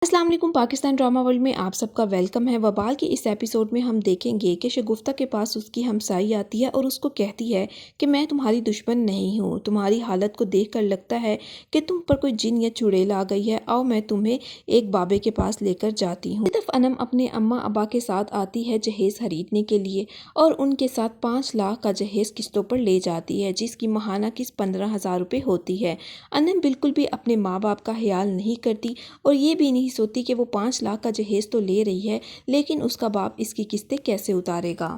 अस्सलाम वालेकुम। Pakistan drama world में आप सबका वेलकम है। वबाल के इस एपिसोड में हम देखेंगे कि शगुफ्ता के पास उसकी हमसाई आती है और उसको कहती है कि मैं तुम्हारी दुश्मन नहीं हूँ। तुम्हारी हालत को देखकर लगता है कि तुम पर कोई जिन या चुड़ैल आ गई है। आओ मैं तुम्हें एक बाबे के पास लेकर जाती हूँ। सिर्फ अनम अपने अम्मा अब्बा के साथ आती है जहेज खरीदने के लिए और उनके साथ 5 लाख का जहेज किस्तों पर ले जाती है, जिसकी माहाना किस्त 15,000 रुपये होती है। अनम बिल्कुल भी अपने माँ बाप का ख्याल नहीं करती और ये भी नहीं सोचती कि वो 5 लाख का जहेज तो ले रही है, लेकिन उसका बाप इसकी किस्तें कैसे उतारेगा।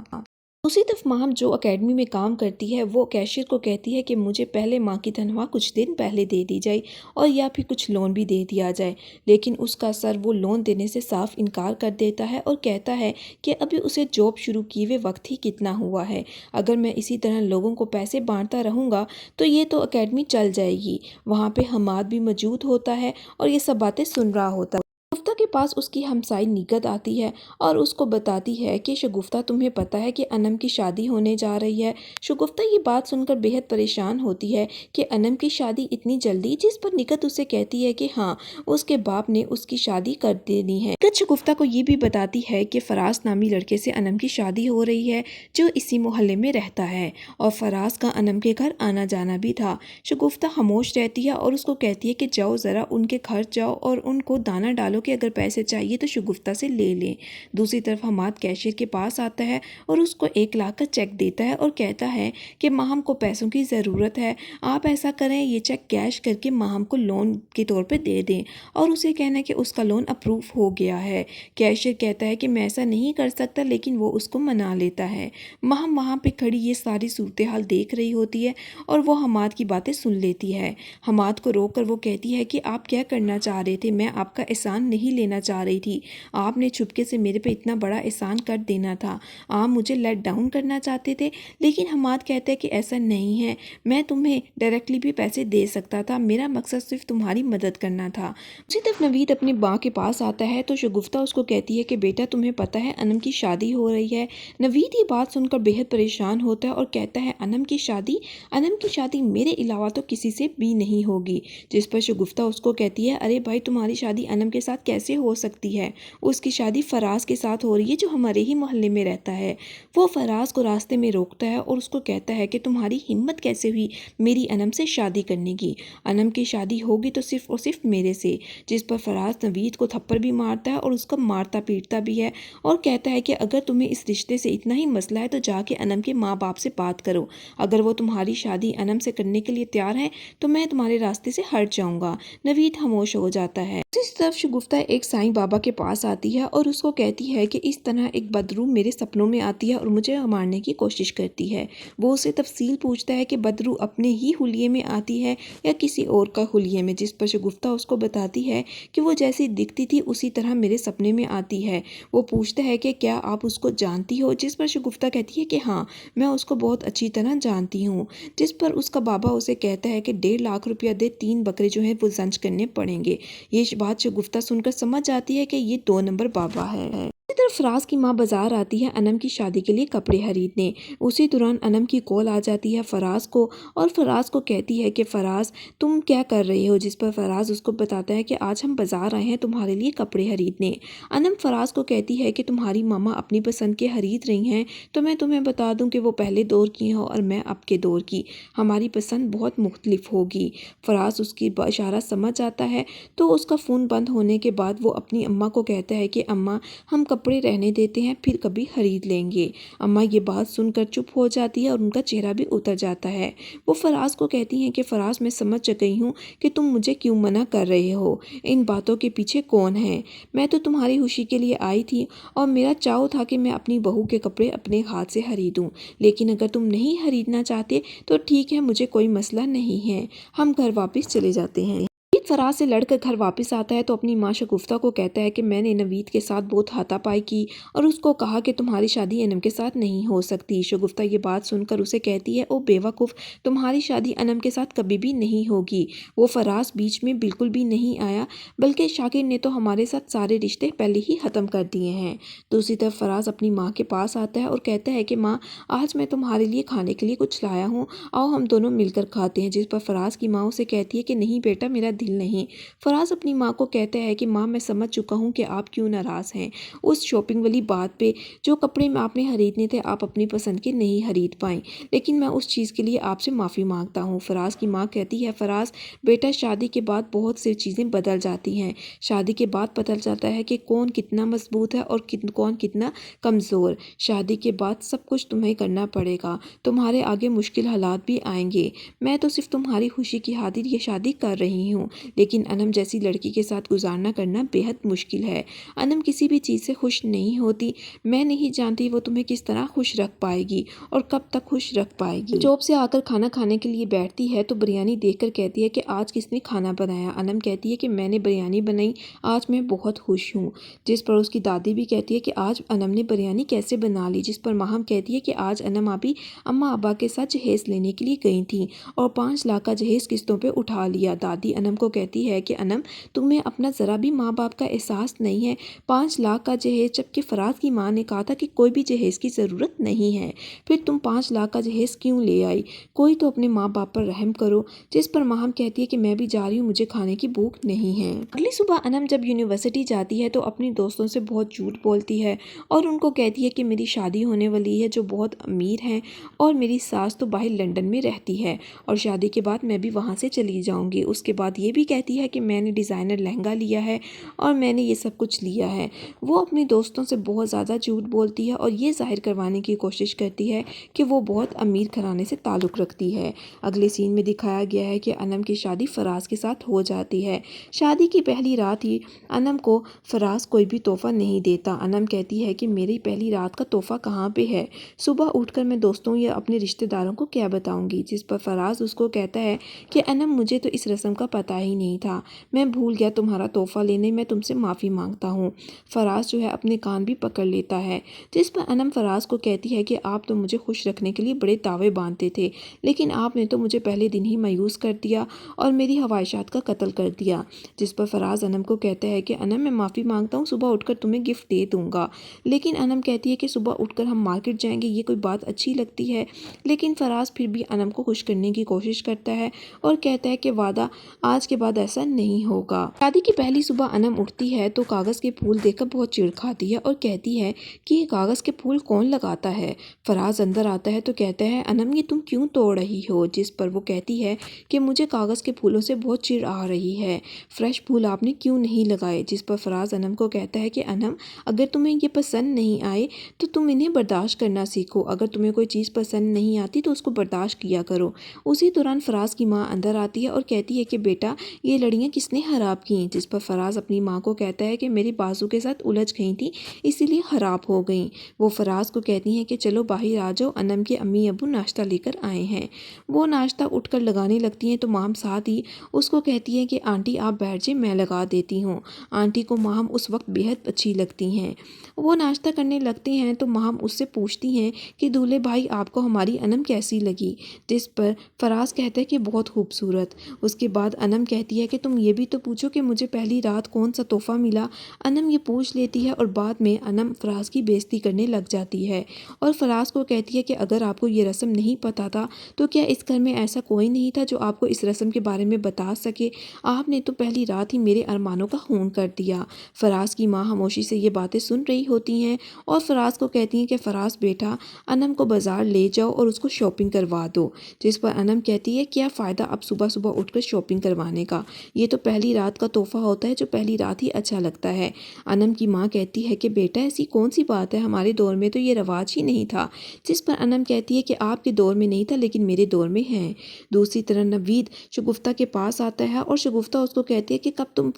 दूसरी तरफ माम जो अकेडमी में काम करती है वो कैशियर को कहती है कि मुझे पहले माँ की तनख्वाह कुछ दिन पहले दे दी जाए और या फिर कुछ लोन भी दे दिया जाए, लेकिन उसका सर वो लोन देने से साफ इनकार कर देता है और कहता है कि अभी उसे जॉब शुरू किए हुए वक्त ही कितना हुआ है। अगर मैं इसी तरह लोगों को पैसे बांटता रहूँगा तो ये तो अकेडमी चल जाएगी। वहाँ पे हमाद भी मौजूद होता है और ये सब बातें सुन रहा होता है। शगुफ्ता के पास उसकी हमसाई निगत आती है और उसको बताती है कि शगुफ्ता तुम्हें पता है कि अनम की शादी होने जा रही है। शगुफ्ता ये बात सुनकर बेहद परेशान होती है कि अनम की शादी इतनी जल्दी, जिस पर निगत उसे कहती है कि हाँ उसके बाप ने उसकी शादी कर देनी है। निगत शगुफ्ता को ये भी बताती है कि फराज नामी लड़के से अनम की शादी हो रही है जो इसी मोहल्ले में रहता है और फराज का अनम के घर आना जाना भी था। शगुफ्ता खामोश रहती है और उसको कहती है कि जाओ ज़रा उनके घर जाओ और उनको दाना डालो कि अगर पैसे चाहिए तो शगुफ्ता से ले लें। दूसरी तरफ हमाद कैशियर के पास आता है और उसको 1 लाख का चेक देता है और कहता है कि माहम को पैसों की ज़रूरत है, आप ऐसा करें ये चेक कैश करके माहम को लोन के तौर पे दे दें। और उसे कहना है कि उसका लोन अप्रूव हो गया है। कैशियर कहता है कि मैं ऐसा नहीं कर सकता, लेकिन वो उसको मना लेता है। माहम वहाँ पर खड़ी ये सारी सूरत हाल देख रही होती है और वो हमाद की बातें सुन लेती है। हमाद को रोक कर वो कहती है कि आप क्या करना चाह रहे थे, मैं आपका एहसान नहीं लेना चाह रही थी, आपने छुपके से मेरे पे इतना बड़ा एहसान कर देना था, आप मुझे लेट डाउन करना चाहते थे। लेकिन हमाद कहते हैं कि ऐसा नहीं है, मैं तुम्हें डायरेक्टली भी पैसे दे सकता था, मेरा मकसद सिर्फ तुम्हारी मदद करना था। उसी तरफ नवीद अपनी माँ के पास आता है तो शगुफ्ता उसको कहती है कि बेटा तुम्हें पता है अनम की शादी हो रही है। नवीद ये बात सुनकर बेहद परेशान होता है और कहता है अनम की शादी मेरे अलावा तो किसी से भी नहीं होगी। जिस पर शगुफ्ता उसको कहती है अरे भाई तुम्हारी शादी अनम के साथ कैसे हो सकती है, उसकी शादी फराज के साथ हो रही है जो हमारे ही मोहल्ले में रहता है। वो फराज को रास्ते में रोकता है और उसको कहता है कि तुम्हारी हिम्मत कैसे हुई मेरी अनम से शादी करने की, अनम की शादी होगी तो सिर्फ और सिर्फ मेरे से। जिस पर फराज नवीद को थप्पड़ भी मारता है और उसको मारता पीटता भी है और कहता है कि अगर तुम्हें इस रिश्ते से इतना ही मसला है तो जाके अनम के माँ बाप से बात करो, अगर वो तुम्हारी शादी अनम से करने के लिए तैयार है तो मैं तुम्हारे रास्ते से हट जाऊंगा। नवीद खामोश हो जाता है। इस तरफ शगुफ्ता एक साईं बाबा के पास आती है और उसको कहती है कि इस तरह एक बदरू मेरे सपनों में आती है और मुझे मारने की कोशिश करती है। वो उसे तफसील पूछता है कि बदरू अपने ही हुलिये में आती है या किसी और का हुलिये में, जिस पर शगुफ्ता उसको बताती है कि वो जैसी दिखती थी उसी तरह मेरे सपने में आती है। वो पूछता है कि क्या आप उसको जानती हो, जिस पर शगुफ्ता कहती है कि हाँ मैं उसको बहुत अच्छी तरह जानती हूँ। जिस पर उसका बाबा उसे कहता है कि 1.5 लाख रुपया दे, 3 बकरे जो हैं वो जंच करने पड़ेंगे। ये बात शगुफ्ता सुनकर समझ जाती है कि ये 2 नंबर बाबा है। इसी तरफ फराज की माँ बाजार आती है अनम की शादी के लिए कपड़े खरीदने। उसी दौरान अनम की कॉल आ जाती है फराज को और फराज को कहती है कि फराज तुम क्या कर रही हो, जिस पर फराज उसको बताता है कि आज हम बाजार आए हैं तुम्हारे लिए कपड़े खरीदने। अनम फराज को कहती है कि तुम्हारी मामा अपनी पसंद के खरीद रही हैं तो मैं तुम्हें बता दूं कि वो पहले दौर की हैं और मैं अब के दौर की, हमारी पसंद बहुत मुख्तलिफ होगी। फराज उसकी इशारा समझ आता है तो उसका फ़ोन बंद होने के बाद वो अपनी अम्मा को कहता है कि अम्मा हम कपड़े रहने देते हैं, फिर कभी खरीद लेंगे। अम्मा ये बात सुनकर चुप हो जाती है और उनका चेहरा भी उतर जाता है। वो फराज को कहती हैं कि फराज मैं समझ गई हूँ कि तुम मुझे क्यों मना कर रहे हो, इन बातों के पीछे कौन है, मैं तो तुम्हारी खुशी के लिए आई थी और मेरा चाव था कि मैं अपनी बहू के कपड़े अपने हाथ से खरीदूँ, लेकिन अगर तुम नहीं खरीदना चाहते तो ठीक है, मुझे कोई मसला नहीं है, हम घर वापस चले जाते हैं। फराज से लड़कर घर वापस आता है तो अपनी माँ शगुफ्ता को कहता है कि मैंने नवीद के साथ बहुत हाथापाई की और उसको कहा कि तुम्हारी शादी अनम के साथ नहीं हो सकती। शगुफ्ता ये बात सुनकर उसे कहती है ओ बेवकूफ़, तुम्हारी शादी अनम के साथ कभी भी नहीं होगी, वो फराज बीच में बिल्कुल भी नहीं आया, बल्कि शाकिर ने तो हमारे साथ सारे रिश्ते पहले ही ख़त्म कर दिए हैं। दूसरी तरफ फराज अपनी माँ के पास आता है और कहता है कि माँ आज मैं तुम्हारे लिए खाने के लिए कुछ लाया हूँ, आओ हम दोनों मिलकर खाते हैं। जिस पर फराज की माँ उसे कहती है कि नहीं बेटा, मेरा दिल دل نہیں۔ فراز اپنی ماں کو کہتا ہے کہ ماں میں سمجھ چکا ہوں کہ آپ کیوں ناراض ہیں، اس شاپنگ والی بات پہ جو کپڑے میں آپ نے خریدنے تھے آپ اپنی پسند کے نہیں خرید پائیں، لیکن میں اس چیز کے لیے آپ سے معافی مانگتا ہوں۔ فراز کی ماں کہتی ہے فراز بیٹا شادی کے بعد بہت سی چیزیں بدل جاتی ہیں، شادی کے بعد پتہ چلتا ہے کہ کون کتنا مضبوط ہے اور کون کتنا کمزور۔ شادی کے بعد سب کچھ تمہیں کرنا پڑے گا، تمہارے آگے مشکل حالات بھی آئیں گے، میں تو صرف تمہاری خوشی کی خاطر یہ شادی کر رہی ہوں، لیکن انم جیسی لڑکی کے ساتھ گزارنا کرنا بے حد مشکل ہے۔ انم کسی بھی چیز سے خوش نہیں ہوتی، میں نہیں جانتی وہ تمہیں کس طرح خوش رکھ پائے گی اور کب تک خوش رکھ پائے گی۔ جاب سے آ کر کھانا کھانے کے لیے بیٹھتی ہے تو بریانی دیکھ کر کہتی ہے کہ آج کس نے کھانا بنایا؟ انم کہتی ہے کہ میں نے بریانی بنائی، آج میں بہت خوش ہوں، جس پر اس کی دادی بھی کہتی ہے کہ آج انم نے بریانی کیسے بنا لی؟ جس پر ماہم کہتی ہے کہ آج انم ابھی اماں ابا کے ساتھ جہیز لینے کے لیے گئی تھیں اور 5 لاکھ کا جہیز قسطوں پہ اٹھا لیا۔ دادی انم کو کہتی ہے کہ انم تمہیں اپنا ذرا بھی ماں باپ کا احساس نہیں ہے، 5 لاکھ کا جہیز، جبکہ فراز کی ماں نے کہا تھا کہ کوئی بھی جہیز کی ضرورت نہیں ہے، پھر تم 5 لاکھ کا جہیز کیوں لے آئی؟ کوئی تو اپنے ماں باپ پر رحم کرو۔ جس پر ماہم کہتی ہے کہ میں بھی جا رہی ہوں، مجھے کھانے کی بھوک نہیں ہے۔ اگلی صبح انم جب یونیورسٹی جاتی ہے تو اپنی دوستوں سے بہت جھوٹ بولتی ہے اور ان کو کہتی ہے کہ میری شادی ہونے والی ہے جو بہت امیر ہیں اور میری ساس تو باہر لندن میں رہتی ہے اور شادی کے بعد میں بھی وہاں سے چلی جاؤں گی۔ اس کے بعد یہ بھی کہتی ہے کہ میں نے ڈیزائنر لہنگا لیا ہے اور میں نے یہ سب کچھ لیا ہے۔ وہ اپنی دوستوں سے بہت زیادہ جھوٹ بولتی ہے اور یہ ظاہر کروانے کی کوشش کرتی ہے کہ وہ بہت امیر گھرانے سے تعلق رکھتی ہے۔ اگلے سین میں دکھایا گیا ہے کہ انم کی شادی فراز کے ساتھ ہو جاتی ہے۔ شادی کی پہلی رات ہی انم کو فراز کوئی بھی تحفہ نہیں دیتا۔ انم کہتی ہے کہ میری پہلی رات کا تحفہ کہاں پہ ہے؟ صبح اٹھ کر میں دوستوں یا اپنے رشتہ داروں کو کیا بتاؤں گی؟ جس پر فراز اس کو کہتا ہے کہ انم مجھے تو اس رسم کا پتہ ہی نہیں تھا، میں بھول گیا تمہارا تحفہ لینے، میں تم سے معافی مانگتا ہوں۔ فراز جو ہے اپنے کان بھی پکڑ لیتا ہے، جس پر انم فراز کو کہتی ہے کہ آپ تو مجھے خوش رکھنے کے لیے بڑے دعوے باندھتے تھے، لیکن آپ نے تو مجھے پہلے دن ہی مایوس کر دیا اور میری خواہشات کا قتل کر دیا۔ جس پر فراز انم کو کہتا ہے کہ انم میں معافی مانگتا ہوں، صبح اٹھ کر تمہیں گفٹ دے دوں گا، لیکن انم کہتی ہے کہ صبح اٹھ کر ہم مارکیٹ جائیں گے، یہ کوئی بات اچھی لگتی ہے؟ لیکن فراز پھر بھی انم کو خوش کرنے کی کوشش کرتا ہے اور کہتا ہے کہ وعدہ آج کے بعد ایسا نہیں ہوگا۔ شادی کی پہلی صبح انم اٹھتی ہے تو کاغذ کے پھول دیکھ کر بہت چڑ کھاتی ہے اور کہتی ہے کہ یہ کاغذ کے پھول کون لگاتا ہے؟ فراز اندر آتا ہے تو کہتا ہے انم یہ تم کیوں توڑ رہی ہو؟ جس پر وہ کہتی ہے کہ مجھے کاغذ کے پھولوں سے بہت چڑ آ رہی ہے، فریش پھول آپ نے کیوں نہیں لگائے؟ جس پر فراز انم کو کہتا ہے کہ انم اگر تمہیں یہ پسند نہیں آئے تو تم انہیں برداشت کرنا سیکھو، اگر تمہیں کوئی چیز پسند نہیں آتی تو اس کو برداشت کیا کرو۔ اسی دوران فراز کی ماں اندر آتی ہے اور کہتی ہے کہ بیٹا یہ لڑیاں کس نے خراب کی ہیں؟ جس پر فراز اپنی ماں کو کہتا ہے کہ میری بازو کے ساتھ الجھ گئی تھی اسی لیے خراب ہو گئیں۔ وہ فراز کو کہتی ہیں کہ چلو باہر آ جاؤ، انم کے امی ابو ناشتہ لے کر آئے ہیں۔ وہ ناشتہ اٹھ کر لگانے لگتی ہیں تو ماہم ساتھ ہی اس کو کہتی ہے کہ آنٹی آپ بیٹھ جائیں، میں لگا دیتی ہوں۔ آنٹی کو ماہم اس وقت بے حد اچھی لگتی ہیں۔ وہ ناشتہ کرنے لگتے ہیں تو ماہم اس سے پوچھتی ہیں کہ دولہے بھائی آپ کو ہماری انم کیسی لگی؟ جس پر فراز کہتا ہے کہ بہت خوبصورت۔ اس کے بعد انم کہتی ہے کہ تم یہ بھی تو پوچھو کہ مجھے پہلی رات کون سا تحفہ ملا؟ انم یہ پوچھ لیتی ہے اور بعد میں انم فراز کی بےعزتی کرنے لگ جاتی ہے اور فراز کو کہتی ہے کہ اگر آپ کو یہ رسم نہیں پتہ تھا تو کیا اس گھر میں ایسا کوئی نہیں تھا جو آپ کو اس رسم کے بارے میں بتا سکے؟ آپ نے تو پہلی رات ہی میرے ارمانوں کا خون کر دیا۔ فراز کی ماں خاموشی سے یہ باتیں سن رہی ہوتی ہیں اور فراز کو کہتی ہیں کہ فراز بیٹا انم کو بازار لے جاؤ اور اس کو شاپنگ کروا دو۔ جس پر انم کہتی ہے کیا فائدہ اب صبح صبح اٹھ کر شاپنگ کروانے کا، یہ تو پہلی رات کا تحفہ ہوتا ہے جو پہلی رات ہی اچھا لگتا ہے۔ انم کی ماں کہتی ہے کہ بیٹا ایسی کون سی بات ہے، ہمارے دور میں تو یہ رواج ہی نہیں تھا۔ جس پر انم کہتی ہے کہ آپ کے دور میں نہیں تھا لیکن میرے دور میں ہے۔ دوسری طرف نوید شگفتہ کے پاس آتا ہے اور شگفتہ اس کو کہتی ہے کہ کب تم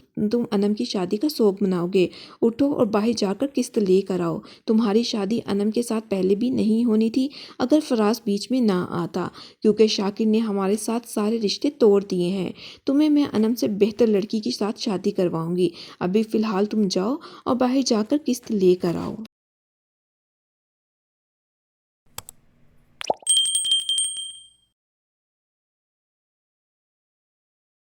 انم کی شادی کا سوگ مناؤ گے؟ اٹھو اور باہر جا کر قسط لے کر آؤ، تمہاری شادی انم کے ساتھ پہلے بھی نہیں ہونی تھی اگر فراز بیچ میں نہ آتا، کیونکہ شاکر نے ہمارے ساتھ سارے رشتے توڑ دیے ہیں۔ تمہیں میں انم سے بہتر لڑکی کے ساتھ شادی کرواؤں گی، ابھی فی الحال تم جاؤ اور باہر جا کر قسط لے کر آؤ۔